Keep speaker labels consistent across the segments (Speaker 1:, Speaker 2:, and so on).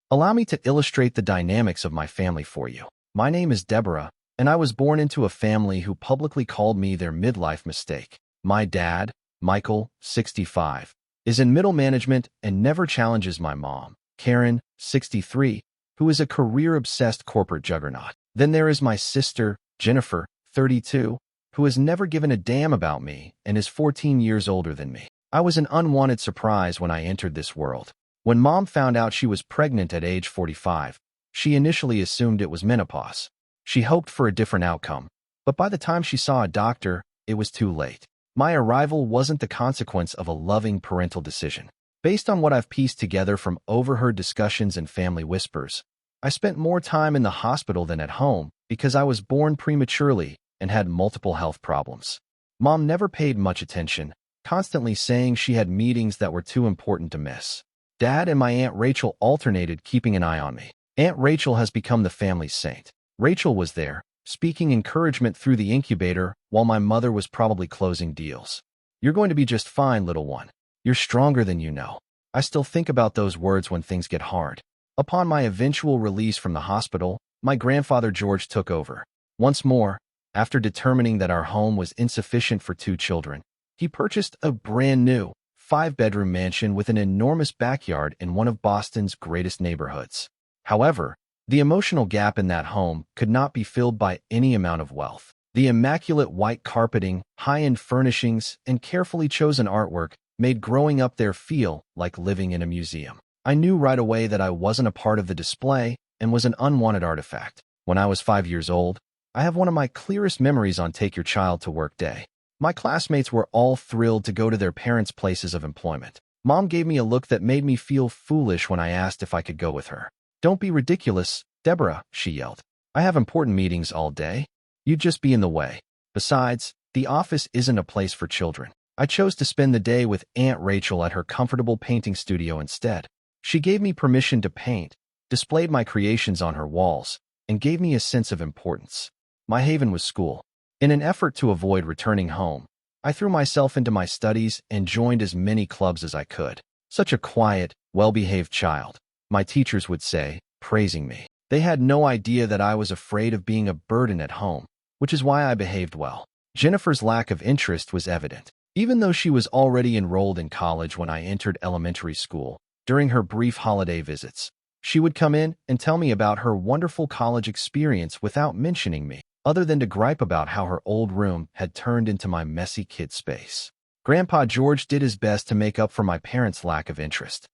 Speaker 1: Allow me to illustrate the dynamics of my family for you. My name is Deborah, and I was born into a family who publicly called me their midlife mistake. My dad, Michael, 65, is in middle management and never challenges my mom, Karen, 63, who is a career-obsessed corporate juggernaut. Then there is my sister, Jennifer, 32, who has never given a damn about me and is 14 years older than me. I was an unwanted surprise when I entered this world. When Mom found out she was pregnant at age 45, she initially assumed it was menopause. She hoped for a different outcome, but by the time she saw a doctor, it was too late. My arrival wasn't the consequence of a loving parental decision. Based on what I've pieced together from overheard discussions and family whispers, I spent more time in the hospital than at home because I was born prematurely and had multiple health problems. Mom never paid much attention, constantly saying she had meetings that were too important to miss. Dad and my Aunt Rachel alternated keeping an eye on me. Aunt Rachel has become the family's saint. Rachel was there, speaking encouragement through the incubator while my mother was probably closing deals. "You're going to be just fine, little one. You're stronger than you know." I still think about those words when things get hard. Upon my eventual release from the hospital, my grandfather George took over. Once more, after determining that our home was insufficient for 2 children, he purchased a brand new 5-bedroom mansion with an enormous backyard in one of Boston's greatest neighborhoods. However, the emotional gap in that home could not be filled by any amount of wealth. The immaculate white carpeting, high-end furnishings, and carefully chosen artwork made growing up there feel like living in a museum. I knew right away that I wasn't a part of the display and was an unwanted artifact. When I was 5 years old, I have one of my clearest memories on Take Your Child to Work Day. My classmates were all thrilled to go to their parents' places of employment. Mom gave me a look that made me feel foolish when I asked if I could go with her. "Don't be ridiculous, Deborah," she yelled. "I have important meetings all day. You'd just be in the way. Besides, the office isn't a place for children." I chose to spend the day with Aunt Rachel at her comfortable painting studio instead. She gave me permission to paint, displayed my creations on her walls, and gave me a sense of importance. My haven was school. In an effort to avoid returning home, I threw myself into my studies and joined as many clubs as I could. Such a quiet, well-behaved child, my teachers would say, praising me. They had no idea that I was afraid of being a burden at home, which is why I behaved well. Jennifer's lack of interest was evident. Even though she was already enrolled in college when I entered elementary school, during her brief holiday visits, she would come in and tell me about her wonderful college experience without mentioning me, other than to gripe about how her old room had turned into my messy kid space. Grandpa George did his best to make up for my parents' lack of interest.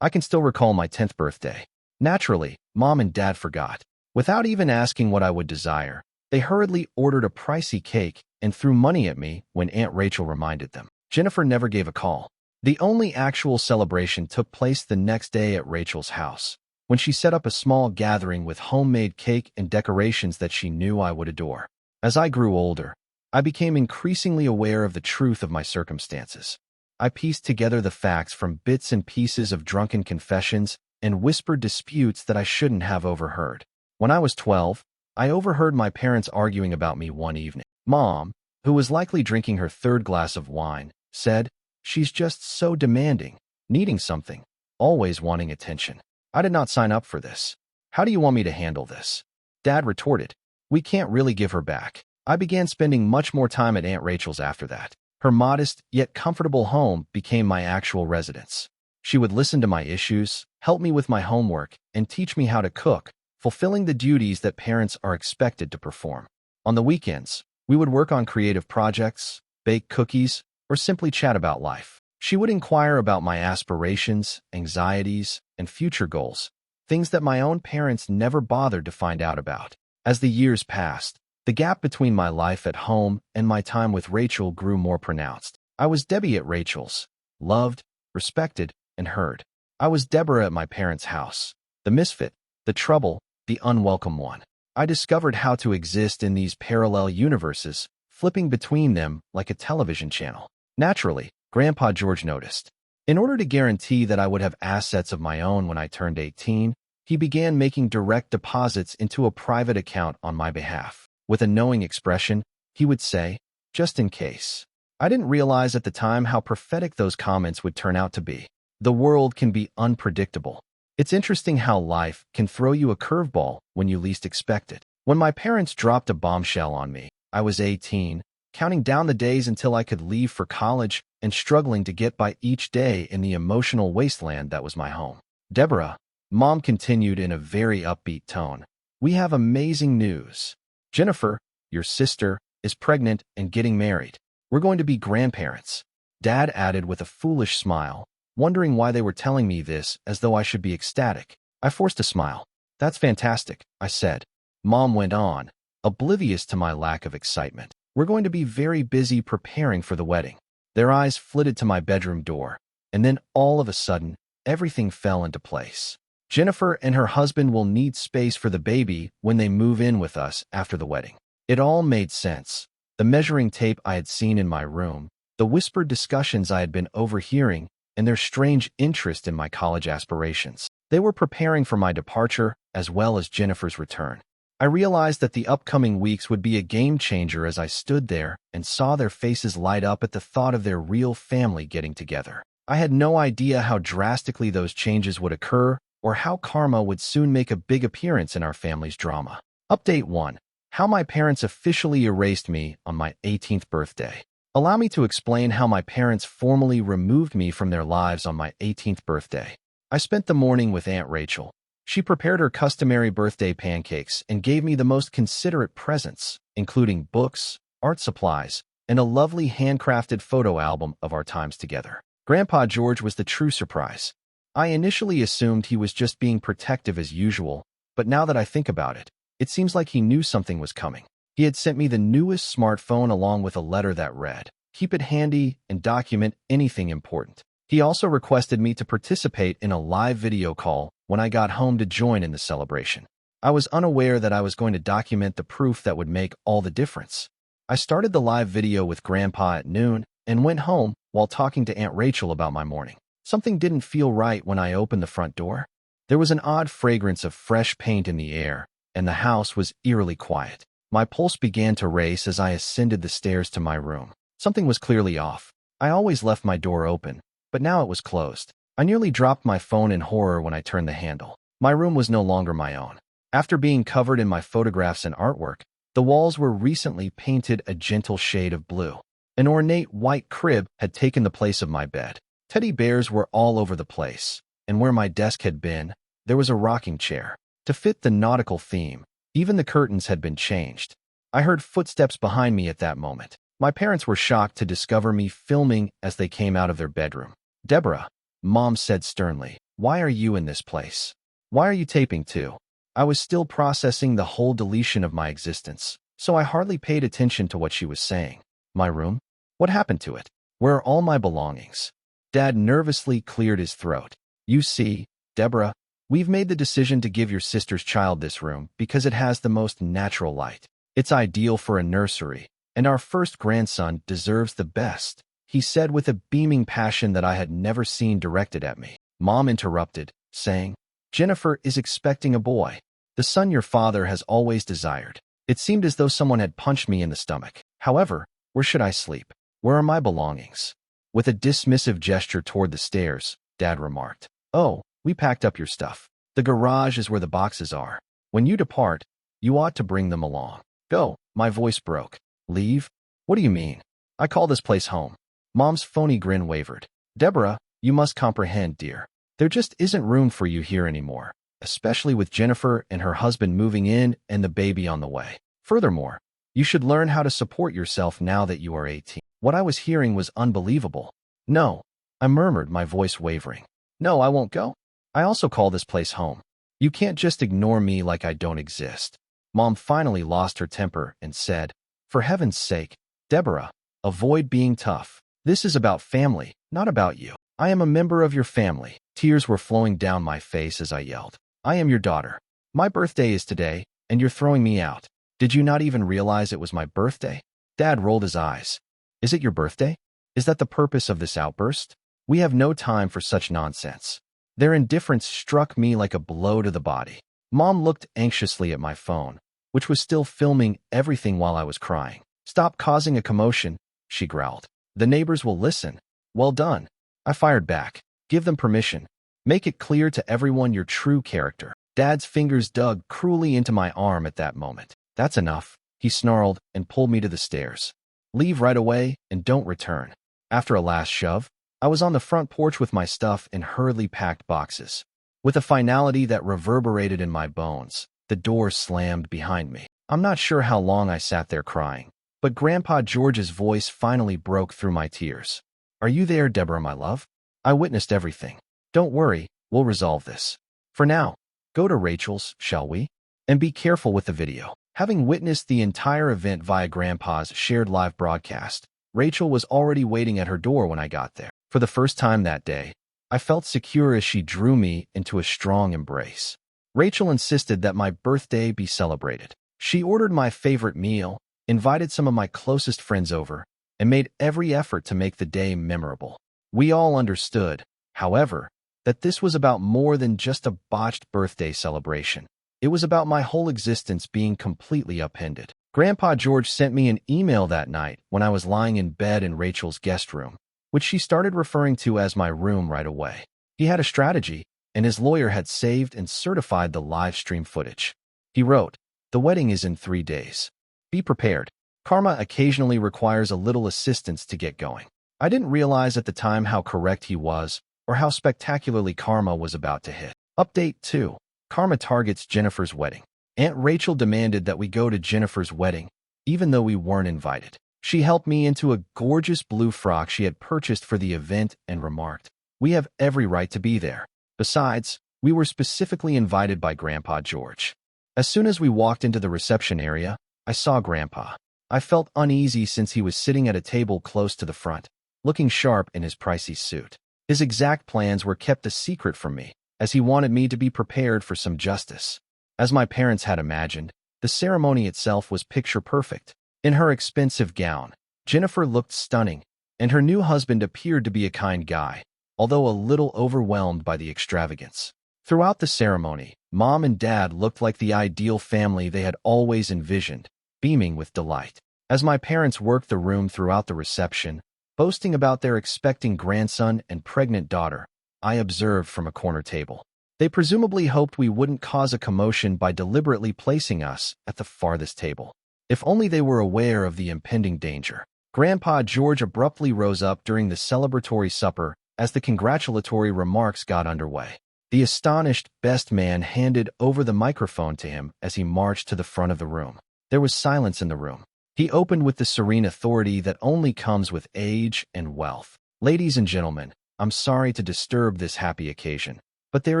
Speaker 1: I can still recall my 10th birthday. Naturally, Mom and Dad forgot. Without even asking what I would desire, they hurriedly ordered a pricey cake and threw money at me when Aunt Rachel reminded them. Jennifer never gave a call. The only actual celebration took place the next day at Rachel's house, when she set up a small gathering with homemade cake and decorations that she knew I would adore. As I grew older, I became increasingly aware of the truth of my circumstances. I pieced together the facts from bits and pieces of drunken confessions and whispered disputes that I shouldn't have overheard. When I was 12, I overheard my parents arguing about me one evening. Mom, who was likely drinking her 3rd glass of wine, said, "She's just so demanding, needing something, always wanting attention. I did not sign up for this. How do you want me to handle this?" Dad retorted, "We can't really give her back." I began spending much more time at Aunt Rachel's after that. Her modest, yet comfortable home became my actual residence. She would listen to my issues, help me with my homework, and teach me how to cook, fulfilling the duties that parents are expected to perform. On the weekends, we would work on creative projects, bake cookies, or simply chat about life. She would inquire about my aspirations, anxieties, and future goals, things that my own parents never bothered to find out about. As the years passed, the gap between my life at home and my time with Rachel grew more pronounced. I was Debbie at Rachel's, loved, respected, and heard. I was Deborah at my parents' house, the misfit, the trouble, the unwelcome one. I discovered how to exist in these parallel universes, flipping between them like a television channel. Naturally, Grandpa George noticed. In order to guarantee that I would have assets of my own when I turned 18, he began making direct deposits into a private account on my behalf. With a knowing expression, he would say, "Just in case." I didn't realize at the time how prophetic those comments would turn out to be. The world can be unpredictable. It's interesting how life can throw you a curveball when you least expect it. When my parents dropped a bombshell on me, I was 18, counting down the days until I could leave for college and struggling to get by each day in the emotional wasteland that was my home. Deborah, Mom continued in a very upbeat tone, we have amazing news. Jennifer, your sister, is pregnant and getting married. We're going to be grandparents. Dad added with a foolish smile, wondering why they were telling me this as though I should be ecstatic. I forced a smile. That's fantastic, I said. Mom went on, oblivious to my lack of excitement. We're going to be very busy preparing for the wedding. Their eyes flitted to my bedroom door, and then all of a sudden, everything fell into place. Jennifer and her husband will need space for the baby when they move in with us after the wedding. It all made sense. The measuring tape I had seen in my room, the whispered discussions I had been overhearing, and their strange interest in my college aspirations. They were preparing for my departure as well as Jennifer's return. I realized that the upcoming weeks would be a game changer as I stood there and saw their faces light up at the thought of their real family getting together. I had no idea how drastically those changes would occur or how karma would soon make a big appearance in our family's drama. Update 1. How my parents officially erased me on my 18th birthday. Allow me to explain how my parents formally removed me from their lives on my 18th birthday. I spent the morning with Aunt Rachel. She prepared her customary birthday pancakes and gave me the most considerate presents, including books, art supplies, and a lovely handcrafted photo album of our times together. Grandpa George was the true surprise. I initially assumed he was just being protective as usual, but now that I think about it, it seems like he knew something was coming. He had sent me the newest smartphone along with a letter that read, "Keep it handy and document anything important." He also requested me to participate in a live video call when I got home to join in the celebration. I was unaware that I was going to document the proof that would make all the difference. I started the live video with Grandpa at noon and went home while talking to Aunt Rachel about my morning. Something didn't feel right when I opened the front door. There was an odd fragrance of fresh paint in the air, and the house was eerily quiet. My pulse began to race as I ascended the stairs to my room. Something was clearly off. I always left my door open, but now it was closed. I nearly dropped my phone in horror when I turned the handle. My room was no longer my own. After being covered in my photographs and artwork, the walls were recently painted a gentle shade of blue. An ornate white crib had taken the place of my bed. Teddy bears were all over the place, and where my desk had been, there was a rocking chair. To fit the nautical theme, even the curtains had been changed. I heard footsteps behind me at that moment. My parents were shocked to discover me filming as they came out of their bedroom. "Deborah," Mom said sternly, "why are you in this place? Why are you taping too?" I was still processing the whole deletion of my existence, so I hardly paid attention to what she was saying. My room? What happened to it? Where are all my belongings? Dad nervously cleared his throat. "You see, Deborah, we've made the decision to give your sister's child this room because it has the most natural light. It's ideal for a nursery, and our first grandson deserves the best," he said with a beaming passion that I had never seen directed at me. Mom interrupted, saying, "Jennifer is expecting a boy, the son your father has always desired." It seemed as though someone had punched me in the stomach. However, where should I sleep? Where are my belongings? With a dismissive gesture toward the stairs, Dad remarked, "Oh, we packed up your stuff. The garage is where the boxes are. When you depart, you ought to bring them along." "Go," my voice broke. "Leave? What do you mean? I call this place home." Mom's phony grin wavered. "Deborah, you must comprehend, dear. There just isn't room for you here anymore, especially with Jennifer and her husband moving in and the baby on the way. Furthermore, you should learn how to support yourself now that you are 18. What I was hearing was unbelievable. "No," I murmured, my voice wavering. "No, I won't go. I also call this place home. You can't just ignore me like I don't exist." Mom finally lost her temper and said, "For heaven's sake, Deborah, avoid being tough. This is about family, not about you. I am a member of your family." Tears were flowing down my face as I yelled, "I am your daughter. My birthday is today, and you're throwing me out. Did you not even realize it was my birthday?" Dad rolled his eyes. "Is it your birthday? Is that the purpose of this outburst? We have no time for such nonsense." Their indifference struck me like a blow to the body. Mom looked anxiously at my phone, which was still filming everything while I was crying. "Stop causing a commotion," she growled. "The neighbors will listen." "Well done," I fired back. "Give them permission." Make it clear to everyone your true character. Dad's fingers dug cruelly into my arm at that moment. That's enough, he snarled and pulled me to the stairs. Leave right away and don't return. After a last shove, I was on the front porch with my stuff in hurriedly packed boxes. With a finality that reverberated in my bones, the door slammed behind me. I'm not sure how long I sat there crying, but Grandpa George's voice finally broke through my tears. Are you there, Deborah, my love? I witnessed everything. Don't worry, we'll resolve this. For now, go to Rachel's, shall we? And be careful with the video. Having witnessed the entire event via Grandpa's shared live broadcast, Rachel was already waiting at her door when I got there. For the first time that day, I felt secure as she drew me into a strong embrace. Rachel insisted that my birthday be celebrated. She ordered my favorite meal, invited some of my closest friends over, and made every effort to make the day memorable. We all understood, however, that this was about more than just a botched birthday celebration. It was about my whole existence being completely upended. Grandpa George sent me an email that night when I was lying in bed in Rachel's guest room, which she started referring to as my room right away. He had a strategy, and his lawyer had saved and certified the live stream footage. He wrote, "The wedding is in 3 days. Be prepared. Karma occasionally requires a little assistance to get going." I didn't realize at the time how correct he was, or how spectacularly karma was about to hit. Update 2. Karma targets Jennifer's wedding. Aunt Rachel demanded that we go to Jennifer's wedding, even though we weren't invited. She helped me into a gorgeous blue frock she had purchased for the event and remarked, "We have every right to be there. Besides, we were specifically invited by Grandpa George." As soon as we walked into the reception area, I saw Grandpa. I felt uneasy since he was sitting at a table close to the front, looking sharp in his pricey suit. His exact plans were kept a secret from me, as he wanted me to be prepared for some justice. As my parents had imagined, the ceremony itself was picture-perfect. In her expensive gown, Jennifer looked stunning, and her new husband appeared to be a kind guy, although a little overwhelmed by the extravagance. Throughout the ceremony, Mom and Dad looked like the ideal family they had always envisioned, beaming with delight. As my parents worked the room throughout the reception, boasting about their expecting grandson and pregnant daughter, I observed from a corner table. They presumably hoped we wouldn't cause a commotion by deliberately placing us at the farthest table. If only they were aware of the impending danger. Grandpa George abruptly rose up during the celebratory supper as the congratulatory remarks got underway. The astonished best man handed over the microphone to him as he marched to the front of the room. There was silence in the room. He opened with the serene authority that only comes with age and wealth. "Ladies and gentlemen, I'm sorry to disturb this happy occasion, but there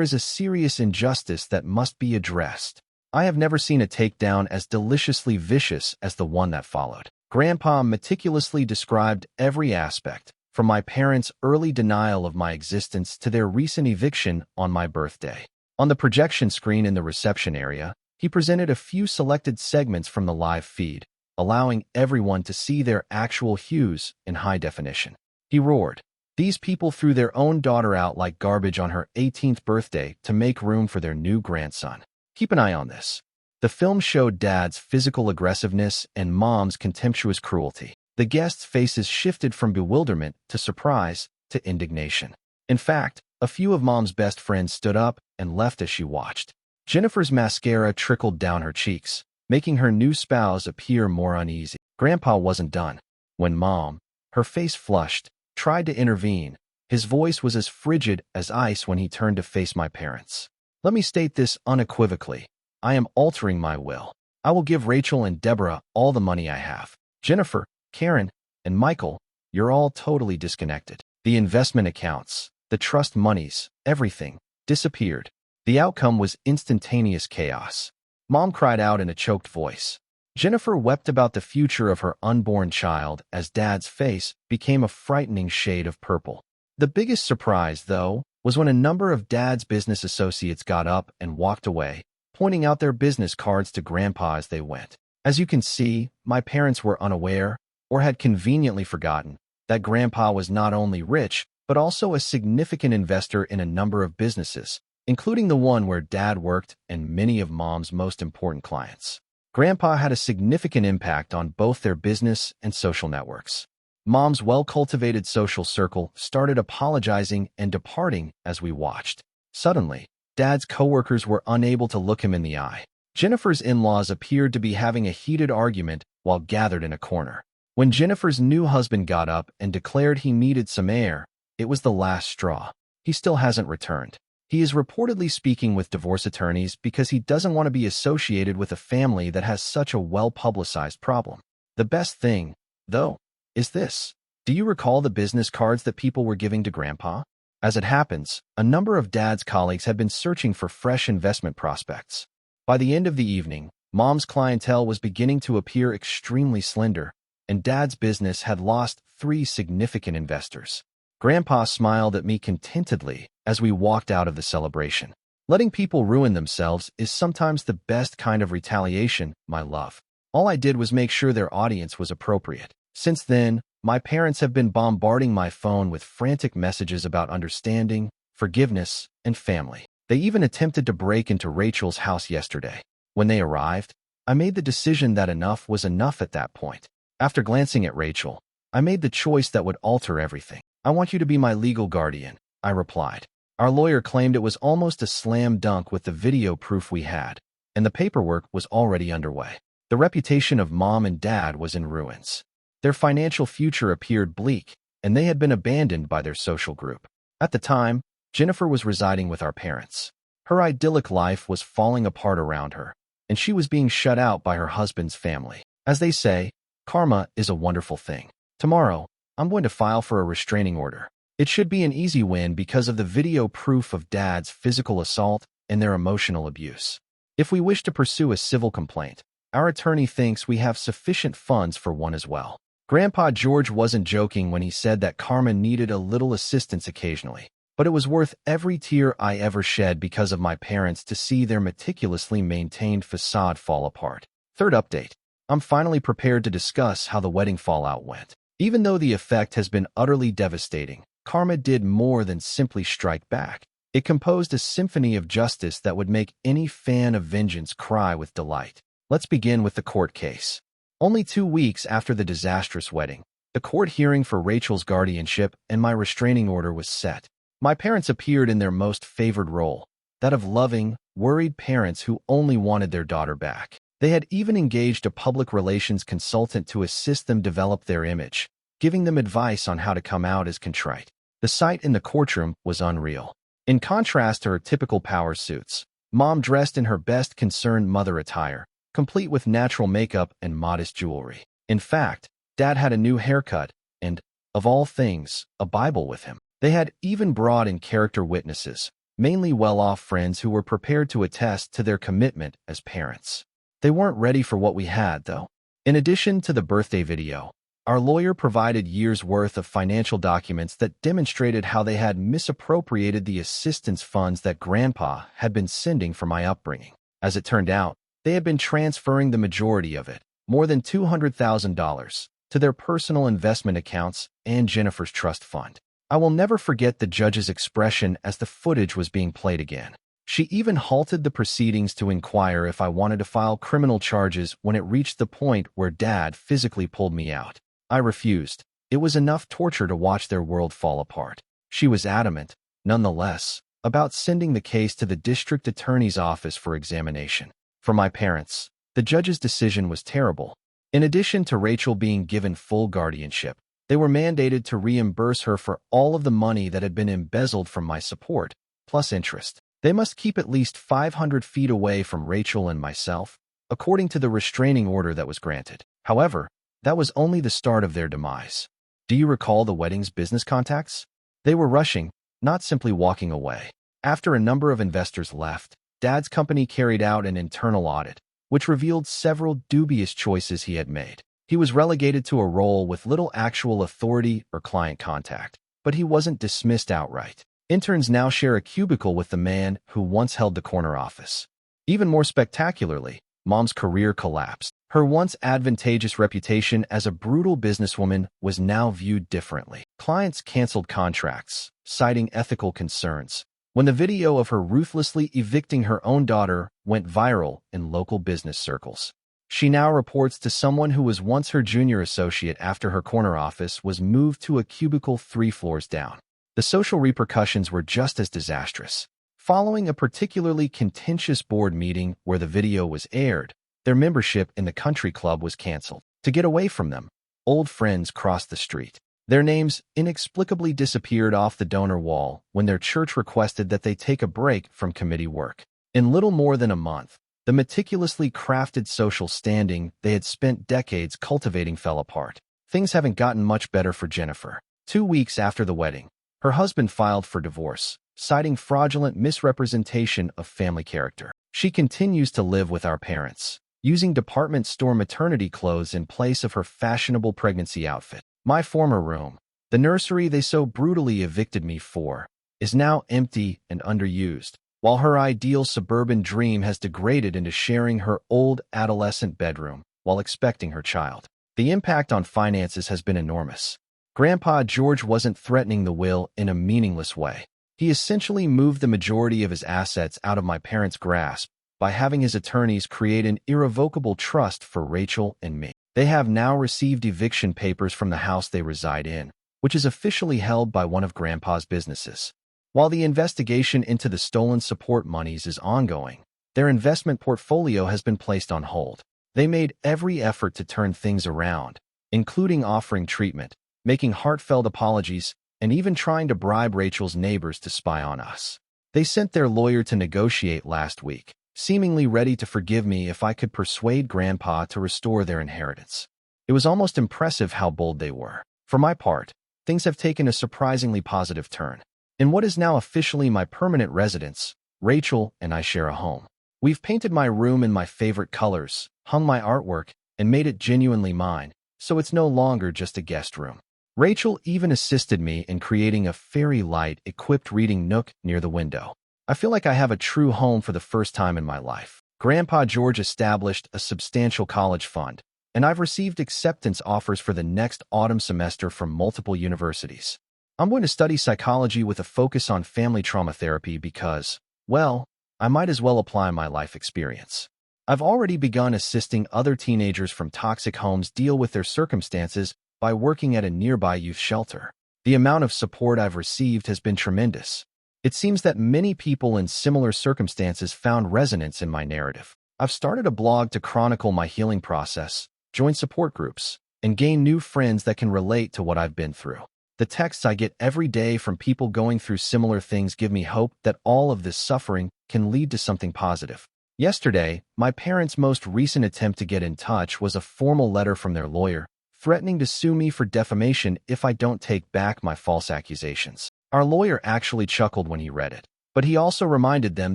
Speaker 1: is a serious injustice that must be addressed. I have never seen a takedown as deliciously vicious as the one that followed." Grandpa meticulously described every aspect, from my parents' early denial of my existence to their recent eviction on my birthday. On the projection screen in the reception area, he presented a few selected segments from the live feed, allowing everyone to see their actual hues in high definition. He roared, "These people threw their own daughter out like garbage on her 18th birthday to make room for their new grandson. Keep an eye on this." The film showed Dad's physical aggressiveness and Mom's contemptuous cruelty. The guests' faces shifted from bewilderment to surprise to indignation. In fact, a few of Mom's best friends stood up and left as she watched. Jennifer's mascara trickled down her cheeks, making her new spouse appear more uneasy. Grandpa wasn't done. When Mom, her face flushed, tried to intervene, his voice was as frigid as ice when he turned to face my parents. "Let me state this unequivocally. I am altering my will. I will give Rachel and Deborah all the money I have. Jennifer, Karen, and Michael, you're all totally disconnected. The investment accounts, the trust monies, everything, disappeared." The outcome was instantaneous chaos. Mom cried out in a choked voice. Jennifer wept about the future of her unborn child as Dad's face became a frightening shade of purple. The biggest surprise, though, was when a number of Dad's business associates got up and walked away, pointing out their business cards to Grandpa as they went. As you can see, my parents were unaware, or had conveniently forgotten, that Grandpa was not only rich, but also a significant investor in a number of businesses, including the one where Dad worked and many of Mom's most important clients. Grandpa had a significant impact on both their business and social networks. Mom's well-cultivated social circle started apologizing and departing as we watched. Suddenly, Dad's coworkers were unable to look him in the eye. Jennifer's in-laws appeared to be having a heated argument while gathered in a corner. When Jennifer's new husband got up and declared he needed some air, it was the last straw. He still hasn't returned. He is reportedly speaking with divorce attorneys because he doesn't want to be associated with a family that has such a well-publicized problem. The best thing, though, is this. Do you recall the business cards that people were giving to Grandpa? As it happens, a number of Dad's colleagues had been searching for fresh investment prospects. By the end of the evening, Mom's clientele was beginning to appear extremely slender, and Dad's business had lost 3 significant investors. Grandpa smiled at me contentedly as we walked out of the celebration. Letting people ruin themselves is sometimes the best kind of retaliation, my love. All I did was make sure their audience was appropriate. Since then, my parents have been bombarding my phone with frantic messages about understanding, forgiveness, and family. They even attempted to break into Rachel's house yesterday. When they arrived, I made the decision that enough was enough at that point. After glancing at Rachel, I made the choice that would alter everything. "I want you to be my legal guardian," I replied. Our lawyer claimed it was almost a slam dunk with the video proof we had, and the paperwork was already underway. The reputation of Mom and Dad was in ruins. Their financial future appeared bleak, and they had been abandoned by their social group. At the time, Jennifer was residing with our parents. Her idyllic life was falling apart around her, and she was being shut out by her husband's family. As they say, karma is a wonderful thing. Tomorrow, I'm going to file for a restraining order. It should be an easy win because of the video proof of Dad's physical assault and their emotional abuse. If we wish to pursue a civil complaint, our attorney thinks we have sufficient funds for one as well. Grandpa George wasn't joking when he said that karma needed a little assistance occasionally, but it was worth every tear I ever shed because of my parents to see their meticulously maintained facade fall apart. Third update. I'm finally prepared to discuss how the wedding fallout went. Even though the effect has been utterly devastating, karma did more than simply strike back. It composed a symphony of justice that would make any fan of vengeance cry with delight. Let's begin with the court case. Only 2 weeks after the disastrous wedding, the court hearing for Rachel's guardianship and my restraining order was set. My parents appeared in their most favored role, that of loving, worried parents who only wanted their daughter back. They had even engaged a public relations consultant to assist them develop their image, giving them advice on how to come out as contrite. The sight in the courtroom was unreal. In contrast to her typical power suits, Mom dressed in her best concerned mother attire, complete with natural makeup and modest jewelry. In fact, Dad had a new haircut and, of all things, a Bible with him. They had even brought in character witnesses, mainly well-off friends who were prepared to attest to their commitment as parents. They weren't ready for what we had, though. In addition to the birthday video, our lawyer provided years' worth of financial documents that demonstrated how they had misappropriated the assistance funds that Grandpa had been sending for my upbringing. As it turned out, they had been transferring the majority of it, more than $200,000, to their personal investment accounts and Jennifer's trust fund. I will never forget the judge's expression as the footage was being played again. She even halted the proceedings to inquire if I wanted to file criminal charges when it reached the point where Dad physically pulled me out. I refused. It was enough torture to watch their world fall apart. She was adamant, nonetheless, about sending the case to the district attorney's office for examination. For my parents, the judge's decision was terrible. In addition to Rachel being given full guardianship, they were mandated to reimburse her for all of the money that had been embezzled from my support, plus interest. They must keep at least 500 feet away from Rachel and myself, according to the restraining order that was granted. However, that was only the start of their demise. Do you recall the wedding's business contacts? They were rushing, not simply walking away. After a number of investors left, Dad's company carried out an internal audit, which revealed several dubious choices he had made. He was relegated to a role with little actual authority or client contact, but he wasn't dismissed outright. Interns now share a cubicle with the man who once held the corner office. Even more spectacularly, Mom's career collapsed. Her once advantageous reputation as a brutal businesswoman was now viewed differently. Clients canceled contracts, citing ethical concerns, when the video of her ruthlessly evicting her own daughter went viral in local business circles. She now reports to someone who was once her junior associate after her corner office was moved to a cubicle 3 floors down. The social repercussions were just as disastrous. Following a particularly contentious board meeting where the video was aired, their membership in the country club was canceled. To get away from them, old friends crossed the street. Their names inexplicably disappeared off the donor wall when their church requested that they take a break from committee work. In little more than a month, the meticulously crafted social standing they had spent decades cultivating fell apart. Things haven't gotten much better for Jennifer. 2 weeks after the wedding, her husband filed for divorce, citing fraudulent misrepresentation of family character. She continues to live with our parents, using department store maternity clothes in place of her fashionable pregnancy outfit. My former room, the nursery they so brutally evicted me for, is now empty and underused, while her ideal suburban dream has degraded into sharing her old adolescent bedroom while expecting her child. The impact on finances has been enormous. Grandpa George wasn't threatening the will in a meaningless way. He essentially moved the majority of his assets out of my parents' grasp by having his attorneys create an irrevocable trust for Rachel and me. They have now received eviction papers from the house they reside in, which is officially held by one of Grandpa's businesses. While the investigation into the stolen support monies is ongoing, their investment portfolio has been placed on hold. They made every effort to turn things around, including offering treatment, making heartfelt apologies, and even trying to bribe Rachel's neighbors to spy on us. They sent their lawyer to negotiate last week, seemingly ready to forgive me if I could persuade Grandpa to restore their inheritance. It was almost impressive how bold they were. For my part, things have taken a surprisingly positive turn. In what is now officially my permanent residence, Rachel and I share a home. We've painted my room in my favorite colors, hung my artwork, and made it genuinely mine, so it's no longer just a guest room. Rachel even assisted me in creating a fairy light-equipped reading nook near the window. I feel like I have a true home for the first time in my life. Grandpa George established a substantial college fund, and I've received acceptance offers for the next autumn semester from multiple universities. I'm going to study psychology with a focus on family trauma therapy because, well, I might as well apply my life experience. I've already begun assisting other teenagers from toxic homes deal with their circumstances by working at a nearby youth shelter. The amount of support I've received has been tremendous. It seems that many people in similar circumstances found resonance in my narrative. I've started a blog to chronicle my healing process, join support groups, and gain new friends that can relate to what I've been through. The texts I get every day from people going through similar things give me hope that all of this suffering can lead to something positive. Yesterday, my parents' most recent attempt to get in touch was a formal letter from their lawyer, threatening to sue me for defamation if I don't take back my false accusations. Our lawyer actually chuckled when he read it, but he also reminded them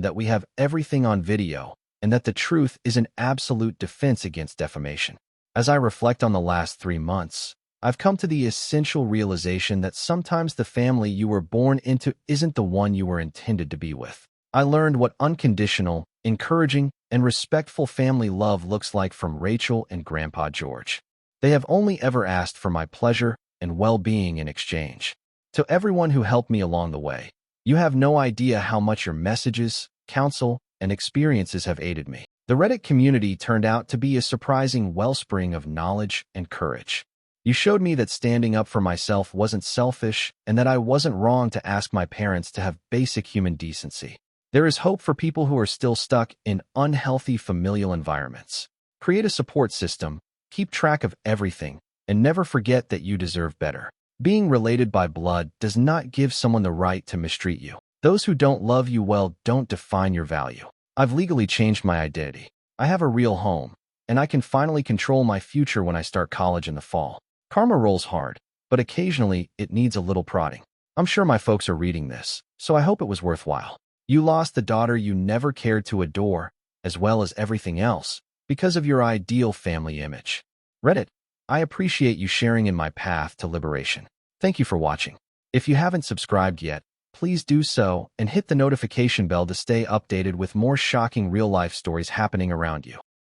Speaker 1: that we have everything on video and that the truth is an absolute defense against defamation. As I reflect on the last 3 months, I've come to the essential realization that sometimes the family you were born into isn't the one you were intended to be with. I learned what unconditional, encouraging, and respectful family love looks like from Rachel and Grandpa George. They have only ever asked for my pleasure and well-being in exchange. To everyone who helped me along the way, you have no idea how much your messages, counsel, and experiences have aided me. The Reddit community turned out to be a surprising wellspring of knowledge and courage. You showed me that standing up for myself wasn't selfish and that I wasn't wrong to ask my parents to have basic human decency. There is hope for people who are still stuck in unhealthy familial environments. Create a support system, keep track of everything, and never forget that you deserve better. Being related by blood does not give someone the right to mistreat you. Those who don't love you well don't define your value. I've legally changed my identity. I have a real home, and I can finally control my future when I start college in the fall. Karma rolls hard, but occasionally it needs a little prodding. I'm sure my folks are reading this, so I hope it was worthwhile. You lost the daughter you never cared to adore, as well as everything else, because of your ideal family image. Reddit, I appreciate you sharing in my path to liberation. Thank you for watching. If you haven't subscribed yet, please do so and hit the notification bell to stay updated with more shocking real-life stories happening around you.